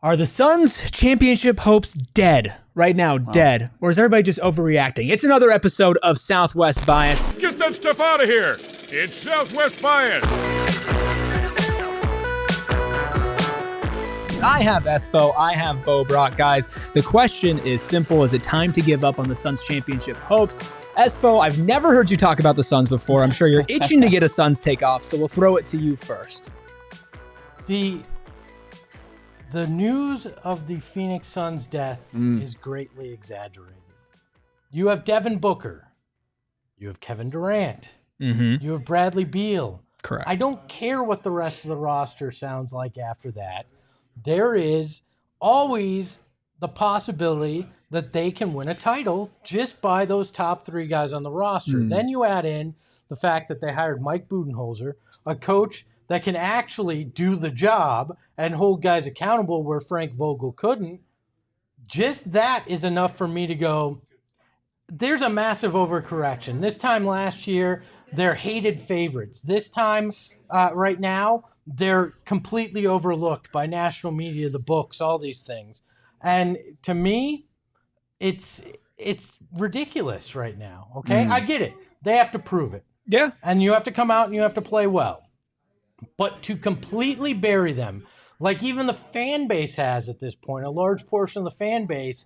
Are the Suns' championship hopes dead right now? Dead? Or is everybody just overreacting? It's another episode of Southwest Bias. Get that stuff out of here. It's Southwest Bias. I have Espo. I have Bo Brack. Guys, the question is simple. Is it time to give up on the Suns' championship hopes? Espo, I've never heard you talk about the Suns before. I'm sure you're itching to get a Suns takeoff, so we'll throw it to you first. The news of the Phoenix Suns' death is greatly exaggerated. You have Devin Booker. You have Kevin Durant. You have Bradley Beal. Correct. I don't care what the rest of the roster sounds like after that. There is always the possibility that they can win a title just by those top three guys on the roster. Then you add in the fact that they hired Mike Budenholzer, a coach that can actually do the job and hold guys accountable where Frank Vogel couldn't. Just that is enough for me to go, there's a massive overcorrection. This time last year, they're hated favorites. This time, right now, they're completely overlooked by national media, the books, all these things. And to me, it's ridiculous right now, okay? I get it. They have to prove it. Yeah. And you have to come out and you have to play well. But to completely bury them, like even the fan base has at this point, a large portion of the fan base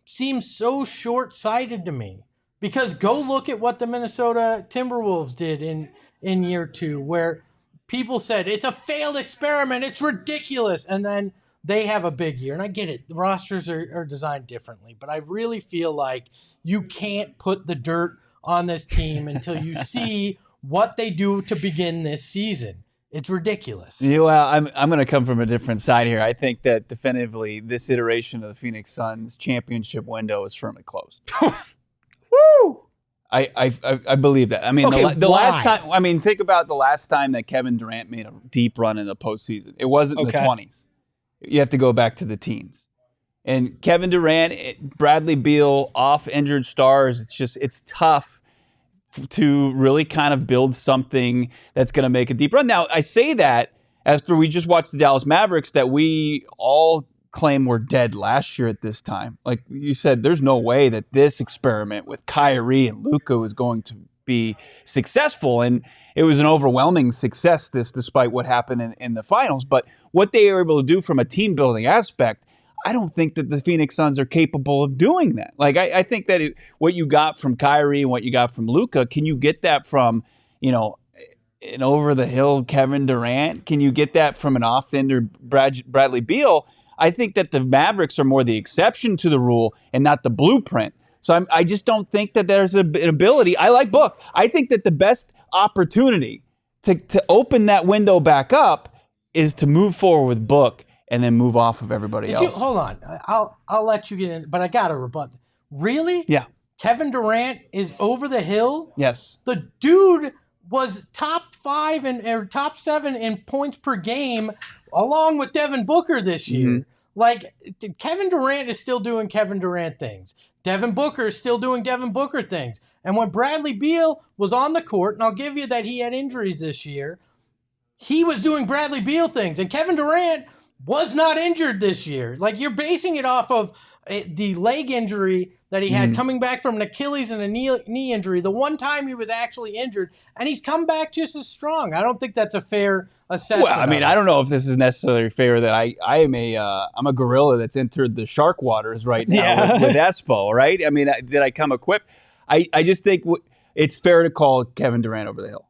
seems so short-sighted to me. Because go look at what the Minnesota Timberwolves did in year two, where people said, it's a failed experiment, it's ridiculous. And then they have a big year. And I get it, the rosters are designed differently. But I really feel like you can't put the dirt on this team until you see what they do to begin this season. It's ridiculous. Well, I'm going to come from a different side here. I think that definitively this iteration of the Phoenix Suns championship window is firmly closed. Woo! I believe that. I mean, Okay, the why? last time. I mean, think about the last time that Kevin Durant made a deep run in the postseason. It wasn't in the 20s. You have to go back to the teens. And Kevin Durant, Bradley Beal, off injured stars. It's tough to really kind of build something that's going to make a deep run. Now, I say that after we just watched the Dallas Mavericks that we all claim were dead last year at this time. Like you said, there's no way that this experiment with Kyrie and Luka was going to be successful. And it was an overwhelming success, despite what happened in the finals. But what they were able to do from a team building aspect, I don't think that the Phoenix Suns are capable of doing that. Like, I think that what you got from Kyrie and what you got from Luka, can you get that from, an over-the-hill Kevin Durant? Can you get that from an off-ender Bradley Beal? I think that the Mavericks are more the exception to the rule and not the blueprint. So I just don't think that there's an ability. I like Book. I think that the best opportunity to open that window back up is to move forward with Book and then move off of everybody else. Hold on. I'll let you get in, but I got to rebut. Really? Yeah. Kevin Durant is over the hill? Yes. The dude was top 5 or top 7 in points per game along with Devin Booker this year. Like, Kevin Durant is still doing Kevin Durant things. Devin Booker is still doing Devin Booker things. And when Bradley Beal was on the court, and I'll give you that he had injuries this year, he was doing Bradley Beal things. And Kevin Durant was not injured this year. Like, you're basing it off of the leg injury that he had coming back from an Achilles and a knee injury, the one time he was actually injured, and he's come back just as strong. I don't think that's a fair assessment. Well, I mean, I don't know if this is necessarily fair that I'm a gorilla that's entered the shark waters right now with Espo, right? I mean, did I come equipped? I just think it's fair to call Kevin Durant over the hill.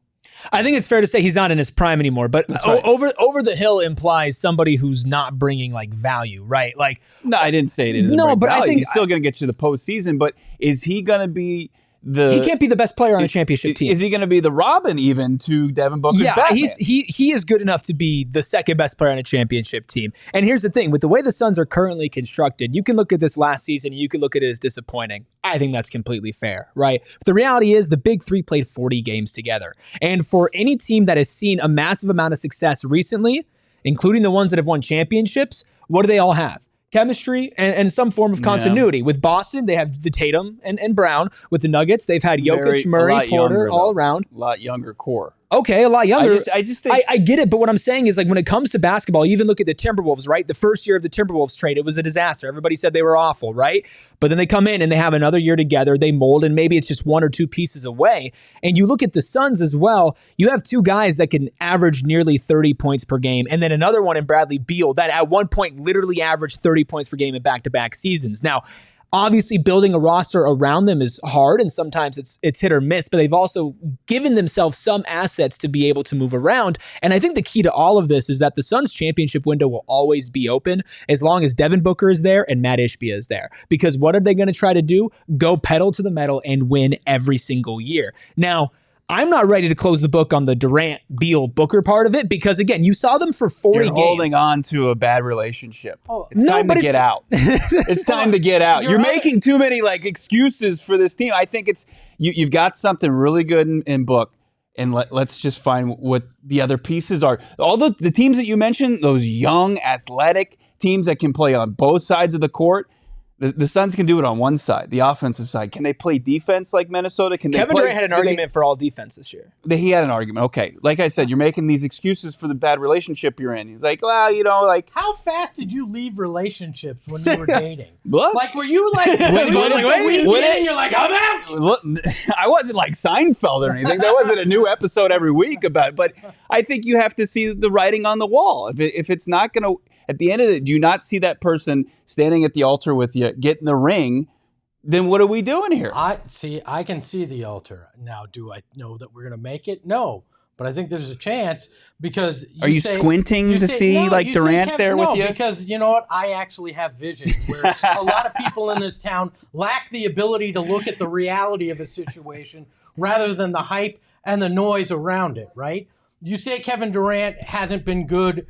I think it's fair to say he's not in his prime anymore, but right. over the hill implies somebody who's not bringing like value, right? Like, no, I didn't say it isn't. No, but value. I think he's still going to get you the postseason. But is he going to be he can't be the best player on a championship team? Is he going to be the Robin even to Devin Booker's Batman? he is good enough to be the second best player on a championship team. And here's the thing, with the way the Suns are currently constructed, you can look at this last season and you can look at it as disappointing. I think that's completely fair, right? But the reality is the big three played 40 games together. And for any team that has seen a massive amount of success recently, including the ones that have won championships, what do they all have? Chemistry and some form of continuity. With Boston, they have the Tatum and Brown. With the Nuggets, they've had Jokic, Murray, Porter, all around. A lot younger core. Okay, a lot younger. I just think I get it, but what I'm saying is, like, when it comes to basketball, you even look at the Timberwolves, right? The first year of the Timberwolves trade, it was a disaster. Everybody said they were awful, right? But then they come in and they have another year together, they mold, and maybe it's just one or two pieces away. And you look at the Suns as well, you have two guys that can average nearly 30 points per game, and then another one in Bradley Beal that at one point literally averaged 30 points per game in back-to-back seasons. Now, obviously, building a roster around them is hard, and sometimes it's hit or miss, but they've also given themselves some assets to be able to move around. And I think the key to all of this is that the Suns championship window will always be open as long as Devin Booker is there and Matt Ishbia is there. Because what are they going to try to do? Go pedal to the metal and win every single year. Now, I'm not ready to close the book on the Durant, Beal, Booker part of it because, again, you saw them for 40 games. You're holding on to a bad relationship. It's time to get out. It's time to get out. You're making too many excuses for this team. I think it's you've got something really good in Book, and let's just find what the other pieces are. All the teams that you mentioned, those young, athletic teams that can play on both sides of the court. The Suns can do it on one side, the offensive side. Can they play defense like Minnesota? Kevin Durant had an argument for all defense this year. He had an argument. Okay. Like I said, you're making these excuses for the bad relationship you're in. He's like, well, How fast did you leave relationships when you were dating? What? Were you like, you're like, I'm out? I wasn't like Seinfeld or anything. There wasn't a new episode every week about it. But I think you have to see the writing on the wall. If it's not going to... At the end of it, do you not see that person standing at the altar with you, get in the ring? Then what are we doing here? I can see the altar. Now, do I know that we're going to make it? No. But I think there's a chance because are you squinting to see Durant there with you? No, because you know what? I actually have vision where a lot of people in this town lack the ability to look at the reality of a situation rather than the hype and the noise around it, right? You say Kevin Durant hasn't been good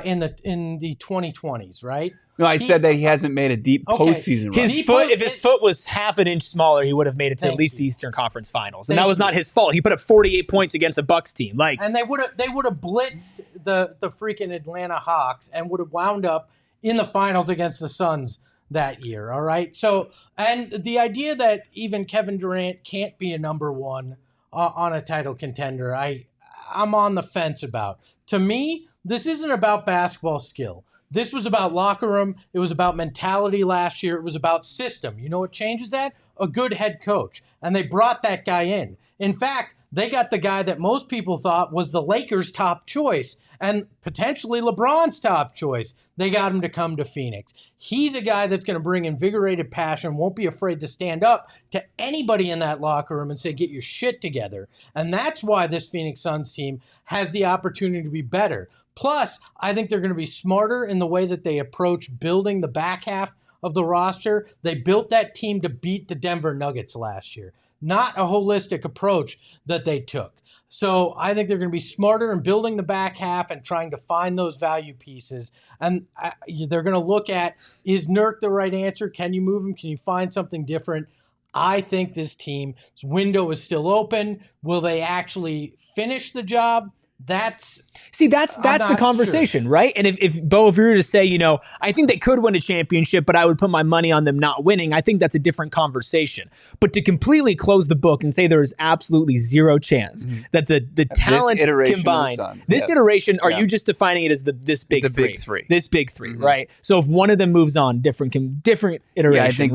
in the 2020s, right? No, I said that he hasn't made a deep postseason run. If his foot was half an inch smaller, he would have made it to at least the Eastern Conference Finals, and that was not his fault. He put up 48 points against a Bucks team, and they would have blitzed the freaking Atlanta Hawks and would have wound up in the finals against the Suns that year. All right, so and the idea that even Kevin Durant can't be a number one on a title contender, I'm on the fence about. To me, this isn't about basketball skill. This was about locker room. It was about mentality last year. It was about system. You know what changes that? A good head coach. And they brought that guy in. In fact, they got the guy that most people thought was the Lakers' top choice and potentially LeBron's top choice. They got him to come to Phoenix. He's a guy that's going to bring invigorated passion, won't be afraid to stand up to anybody in that locker room and say, get your shit together. And that's why this Phoenix Suns team has the opportunity to be better. Plus, I think they're going to be smarter in the way that they approach building the back half of the roster. They built that team to beat the Denver Nuggets last year. Not a holistic approach that they took. So I think they're going to be smarter in building the back half and trying to find those value pieces. And they're going to look at, is Nurk the right answer? Can you move him? Can you find something different? I think this team's window is still open. Will they actually finish the job? That's the conversation, right? And if Bo, if you were to say, I think they could win a championship, but I would put my money on them not winning, I think that's a different conversation. But to completely close the book and say there is absolutely zero chance that the talent combined, iteration, are you just defining it as this big three? This big three, right? So if one of them moves on, different iteration. Yeah, I think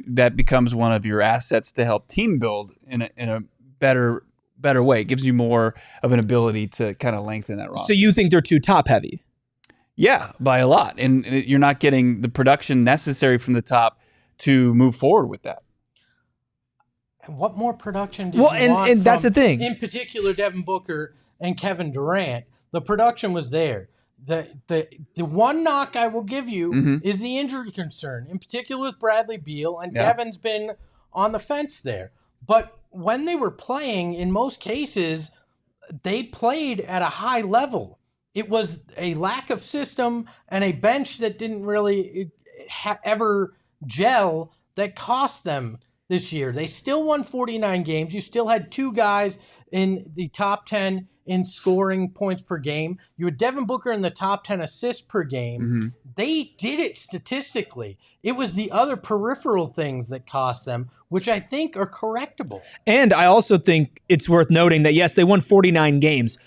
that becomes one of your assets to help team build in a better way. It gives you more of an ability to kind of lengthen that roster. So you think they're too top heavy? Yeah, by a lot. And you're not getting the production necessary from the top to move forward with that. And what more production do you want and that's the thing. In particular, Devin Booker and Kevin Durant, the production was there. The one knock I will give you is the injury concern, in particular with Bradley Beal, and Devin's been on the fence there. But when they were playing, in most cases, they played at a high level. It was a lack of system and a bench that didn't really ever gel that cost them this year. They still won 49 games. You still had two guys in the top 10 in scoring points per game. You had Devin Booker in the top 10 assists per game. Mm-hmm. They did it statistically. It was the other peripheral things that cost them, which I think are correctable. And I also think it's worth noting that, yes, they won 49 games.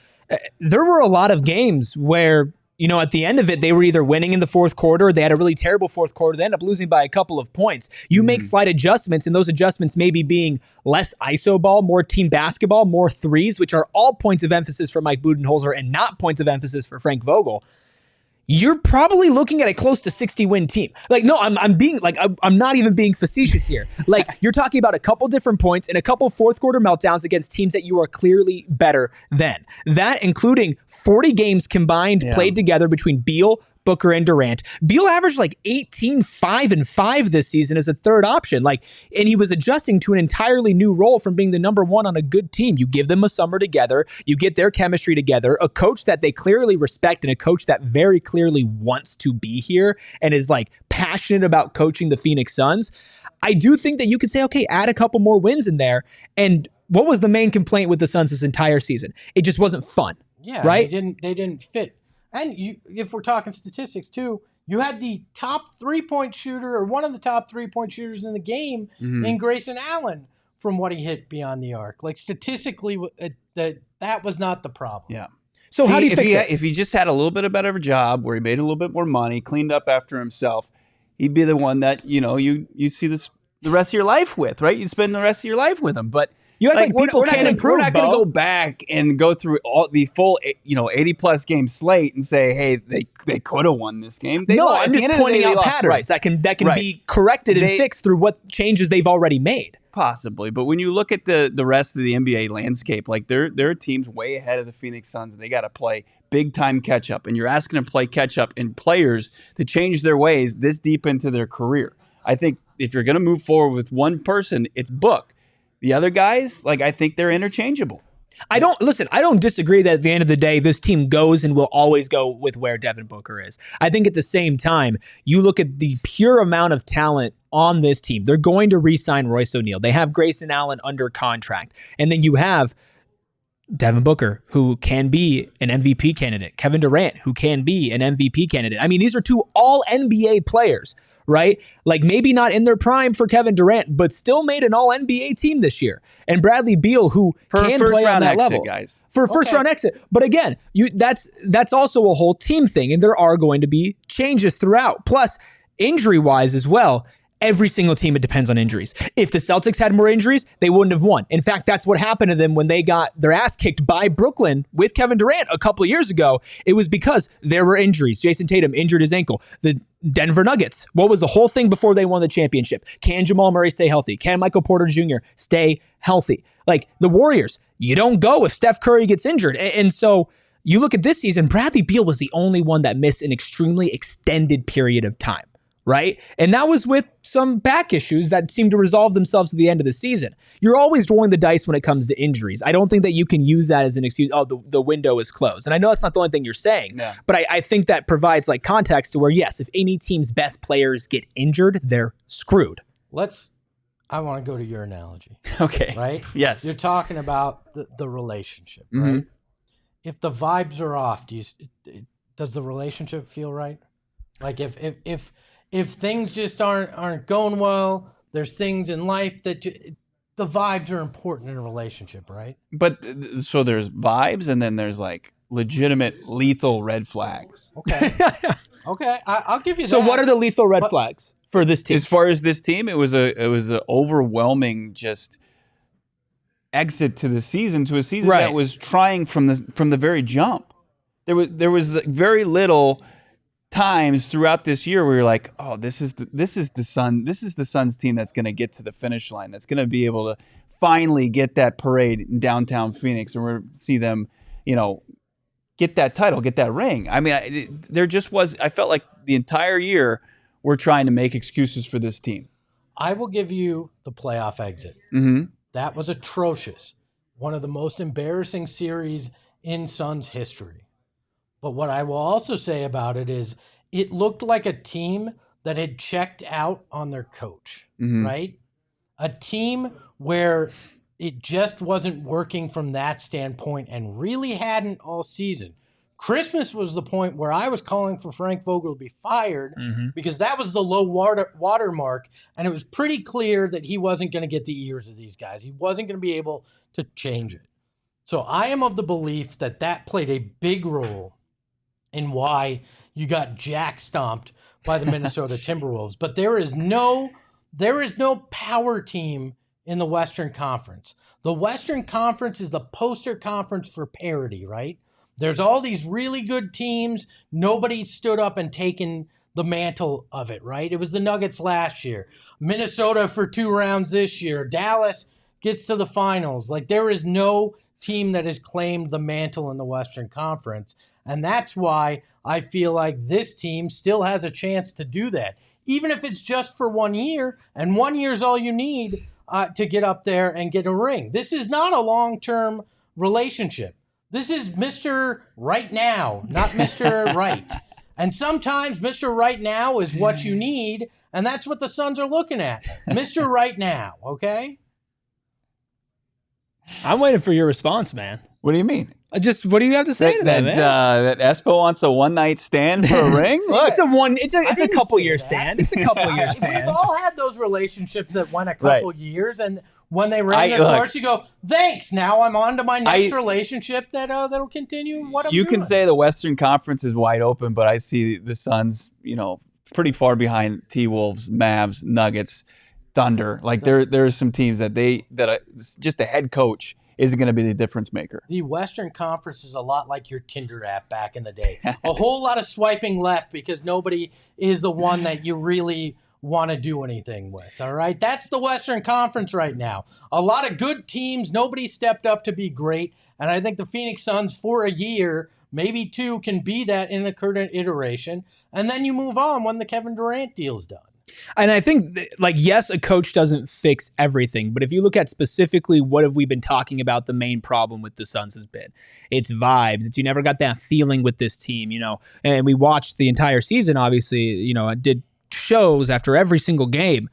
There were a lot of games where, at the end of it, they were either winning in the fourth quarter, or they had a really terrible fourth quarter, they end up losing by a couple of points. You make slight adjustments, and those adjustments maybe being less iso ball, more team basketball, more threes, which are all points of emphasis for Mike Budenholzer and not points of emphasis for Frank Vogel. You're probably looking at a close to 60-win team. No, I'm being I'm not even being facetious here. You're talking about a couple different points and a couple fourth quarter meltdowns against teams that you are clearly better than. That including 40 games combined played together between Beal, Booker, and Durant. Beal averaged 18, 5, and 5 this season as a third option. And he was adjusting to an entirely new role from being the number one on a good team. You give them a summer together, you get their chemistry together, a coach that they clearly respect and a coach that very clearly wants to be here and is passionate about coaching the Phoenix Suns. I do think that you could say, okay, add a couple more wins in there. And what was the main complaint with the Suns this entire season? It just wasn't fun. Yeah, right? They didn't fit. And if we're talking statistics too, you had the top 3-point shooter or one of the top 3-point shooters in the game in Grayson Allen from what he hit beyond the arc. Statistically, that was not the problem. Yeah. So how do you fix it? If he just had a little bit of better job where he made a little bit more money, cleaned up after himself, he'd be the one that, you see the rest of your life with, right? You'd spend the rest of your life with him. But you act like people can't improve. We're not going to go back and go through all the full, 80-plus game slate and say, hey, they could have won this game. I'm just pointing out patterns that can be corrected and fixed through what changes they've already made. Possibly, but when you look at the rest of the NBA landscape, there are teams way ahead of the Phoenix Suns. They got to play big time catch up, and you're asking them to play catch up and players to change their ways this deep into their career. I think if you're going to move forward with one person, it's Book. The other guys, I think they're interchangeable. I don't disagree that at the end of the day, this team goes and will always go with where Devin Booker is. I think at the same time, you look at the pure amount of talent on this team. They're going to re-sign Royce O'Neal. They have Grayson Allen under contract. And then you have Devin Booker, who can be an MVP candidate. Kevin Durant, who can be an MVP candidate. I mean, these are two all-NBA players, right? Maybe not in their prime for Kevin Durant, but still made an all-NBA team this year. And Bradley Beal, who can play on that level. Guys. For a first-round exit. But again, that's also a whole team thing, and there are going to be changes throughout. Plus, injury-wise as well, every single team, it depends on injuries. If the Celtics had more injuries, they wouldn't have won. In fact, that's what happened to them when they got their ass kicked by Brooklyn with Kevin Durant a couple of years ago. It was because there were injuries. Jason Tatum injured his ankle. The Denver Nuggets, what was the whole thing before they won the championship? Can Jamal Murray stay healthy? Can Michael Porter Jr. stay healthy? The Warriors, you don't go if Steph Curry gets injured. And so you look at this season, Bradley Beal was the only one that missed an extremely extended period of time. Right? And that was with some back issues that seemed to resolve themselves at the end of the season. You're always rolling the dice when it comes to injuries. I don't think that you can use that as an excuse. Oh, the window is closed. And I know that's not the only thing you're saying, but I think that provides context to where, yes, if any team's best players get injured, they're screwed. I want to go to your analogy. Okay. Right? Yes. You're talking about the relationship, right? If the vibes are off, does the relationship feel right? If things just aren't going well, there's things in life that the vibes are important in a relationship, right? But so there's vibes, and then there's legitimate lethal red flags. Okay. Okay, I'll give you that. So what are the lethal red flags for this team? As far as this team, it was an overwhelming just exit to the season, to a season that was trying from the very jump. There was very little times throughout this year where you're like, oh, this is the Suns team that's going to get to the finish line, that's going to be able to finally get that parade in downtown Phoenix, and we're going to see them, get that title, get that ring. I mean, there just was. I felt like the entire year we're trying to make excuses for this team. I will give you the playoff exit. That was atrocious. One of the most embarrassing series in Suns history. But what I will also say about it is it looked like a team that had checked out on their coach, right? A team where it just wasn't working from that standpoint and really hadn't all season. Christmas was the point where I was calling for Frank Vogel to be fired because that was the low water mark, and it was pretty clear that he wasn't going to get the ears of these guys. He wasn't going to be able to change it. So I am of the belief that that played a big role in why you got jack stomped by the Minnesota Timberwolves. But there is no power team in the Western Conference. The Western Conference is the poster conference for parity, right? There's all these really good teams. Nobody stood up and taken the mantle of it, right? It was the Nuggets last year. Minnesota for 2 rounds this year. Dallas gets to the finals. Like, there is no team that has claimed the mantle in the Western Conference. And that's why I feel like this team still has a chance to do that. Even if it's just for 1 year, and 1 year is all you need to get up there and get a ring. This is not a long-term relationship. This is Mr. Right Now, not Mr. Right. And sometimes Mr. Right Now is what you need, and that's what the Suns are looking at. Mr. Right Now, okay? I'm waiting for your response, man. What do you mean? What do you have to say to that, man? That Espo wants a one-night stand for a ring? Look, it's a couple-year stand. It's a couple-year stand. We've all had those relationships that went a couple years, and when they ran their course, you go, thanks, now I'm on to my next relationship that'll continue what I'm doing. You can say the Western Conference is wide open, but I see the Suns, pretty far behind T-Wolves, Mavs, Nuggets, Thunder. Like, there are some teams that just a head coach isn't going to be the difference maker. The Western Conference is a lot like your Tinder app back in the day. A whole lot of swiping left because nobody is the one that you really want to do anything with, all right? That's the Western Conference right now. A lot of good teams. Nobody stepped up to be great, and I think the Phoenix Suns for a year, maybe 2, can be that in the current iteration, and then you move on when the Kevin Durant deal's done. And I think, yes, a coach doesn't fix everything, but if you look at specifically what have we been talking about, the main problem with the Suns has been, it's vibes. It's you never got that feeling with this team, and we watched the entire season, obviously, did shows after every single game.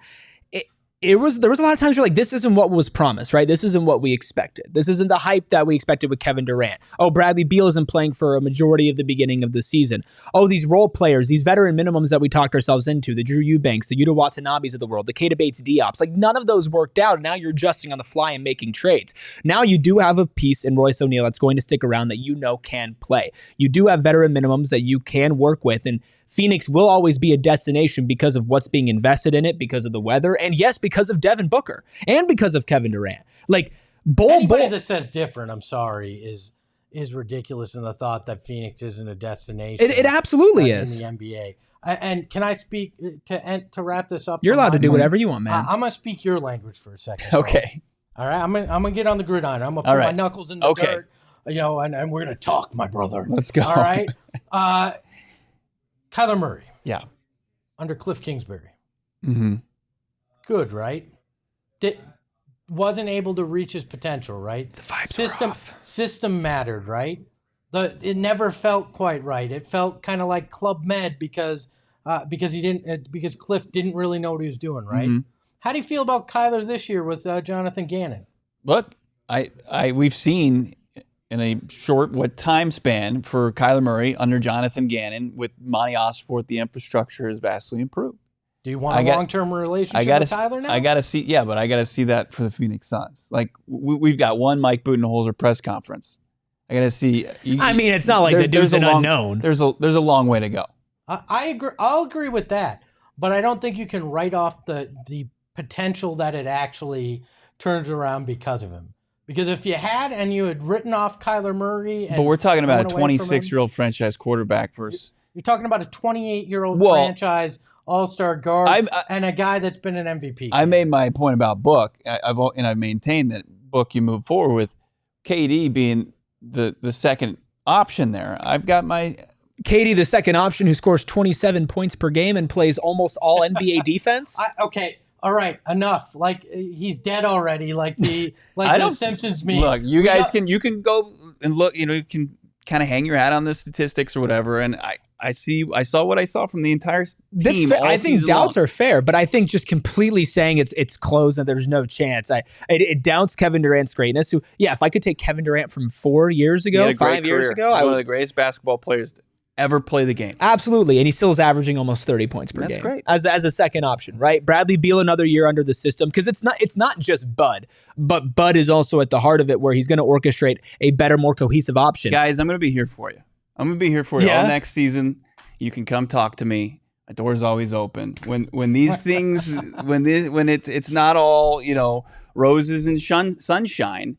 There was a lot of times you're like, this isn't what was promised, right? This isn't what we expected. This isn't the hype that we expected with Kevin Durant. Oh, Bradley Beal isn't playing for a majority of the beginning of the season. Oh, these role players, these veteran minimums that we talked ourselves into, the Drew Eubanks, the Yuta Watanabes of the world, the Keita Bates Diops, like none of those worked out. Now you're adjusting on the fly and making trades. Now you do have a piece in Royce O'Neal that's going to stick around that can play. You do have veteran minimums that you can work with, and Phoenix will always be a destination because of what's being invested in it, because of the weather, and yes, because of Devin Booker, and because of Kevin Durant. Like, anybody that says different, I'm sorry, is ridiculous in the thought that Phoenix isn't a destination. It absolutely is. In the NBA. And can I speak, to wrap this up? You're allowed to do whatever you want, man. I'm going to speak your language for a second. Okay. All right, I'm gonna get on the gridiron. I'm going to put my knuckles in the dirt, and we're going to talk, my brother. Let's go. All right? Kyler Murray. Yeah. Under Cliff Kingsbury. Mm-hmm. Good, right? Wasn't able to reach his potential, right? The vibes were off. System mattered, right? It never felt quite right. It felt kind of like Club Med because Cliff didn't really know what he was doing, right? Mm-hmm. How do you feel about Kyler this year with Jonathan Gannon? Look, we've seen in a short time span for Kyler Murray under Jonathan Gannon with Monty Osforth, the infrastructure has vastly improved. Do you want a long-term relationship with Kyler now? I got to see, but I got to see that for the Phoenix Suns. Like, we've got one Mike Budenholzer press conference. I got to see. It's not like the dude's an unknown. There's a long way to go. I agree. I'll agree with that, but I don't think you can write off the potential that it actually turns around because of him. Because if you had written off Kyler Murray, but we're talking about a 26-year-old franchise quarterback versus you're talking about a 28-year-old franchise all-star guard and a guy that's been an MVP. I made my point about Book. I've maintained that Book you move forward with KD being the second option there. I've got my KD, the second option, who scores 27 points per game and plays almost all NBA defense. Okay. All right, enough. Like, he's dead already. Like the Simpsons meme. Look, you can go and look. You can kind of hang your hat on the statistics or whatever. And I saw what I saw from the entire team. I think doubts are fair, but I think just completely saying it's closed and there's no chance. It doubts Kevin Durant's greatness. Who, if I could take Kevin Durant from 4 years ago, 5 years ago, one of the greatest basketball players to ever play the game. Absolutely, and he still is averaging almost 30 points per game. That's great. As a second option, right? Bradley Beal another year under the system, because it's not just Bud, but Bud is also at the heart of it, where he's going to orchestrate a better, more cohesive option. Guys, I'm going to be here for you. I'm going to be here for you all next season. You can come talk to me. My door's always open. When these things, when it's not all, roses and sunshine,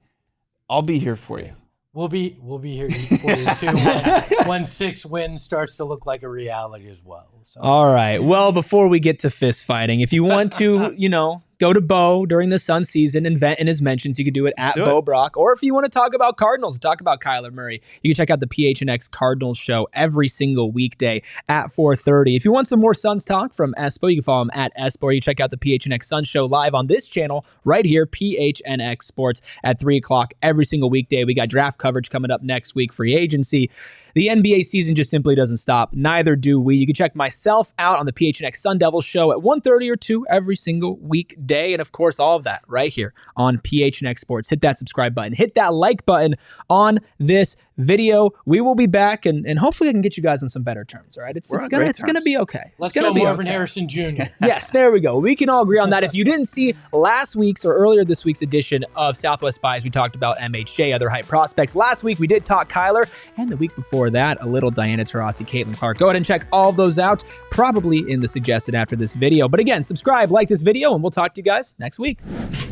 I'll be here for you. We'll be here for you too when 6 wins starts to look like a reality as well. So. All right. Well, before we get to fist fighting, if you want to, go to Bo during the Sun season and vent in his mentions, you can do it at Bo Brack. Or if you want to talk about Cardinals, talk about Kyler Murray, you can check out the PHNX Cardinals show every single weekday at 4:30. If you want some more Suns talk from Espo, you can follow him at Espo, or you check out the PHNX Sun show live on this channel right here, PHNX Sports, at 3 o'clock every single weekday. We got draft coverage coming up next week, free agency. The NBA season just simply doesn't stop. Neither do we. You can check myself out on the PHNX Sun Devils show at 1:30 or 2 every single weekday. And of course, all of that right here on PHNX Sports. Hit that subscribe button. Hit that like button on this video. We will be back, and hopefully I can get you guys on some better terms. All right, it's gonna be okay. Let's go Marvin Harrison Jr. Yes, there we go. We can all agree on that. If you didn't see last week's or earlier this week's edition of Southwest Buys, we talked about MHJ, other hype prospects. Last week we did talk Kyler, and the week before that, a little Diana Taurasi, Caitlin Clark. Go ahead and check all of those out, probably in the suggested after this video. But again, subscribe, like this video, and we'll talk to you guys next week.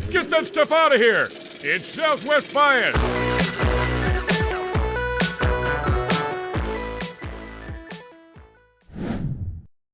Get that stuff out of here. It's Southwest Bias.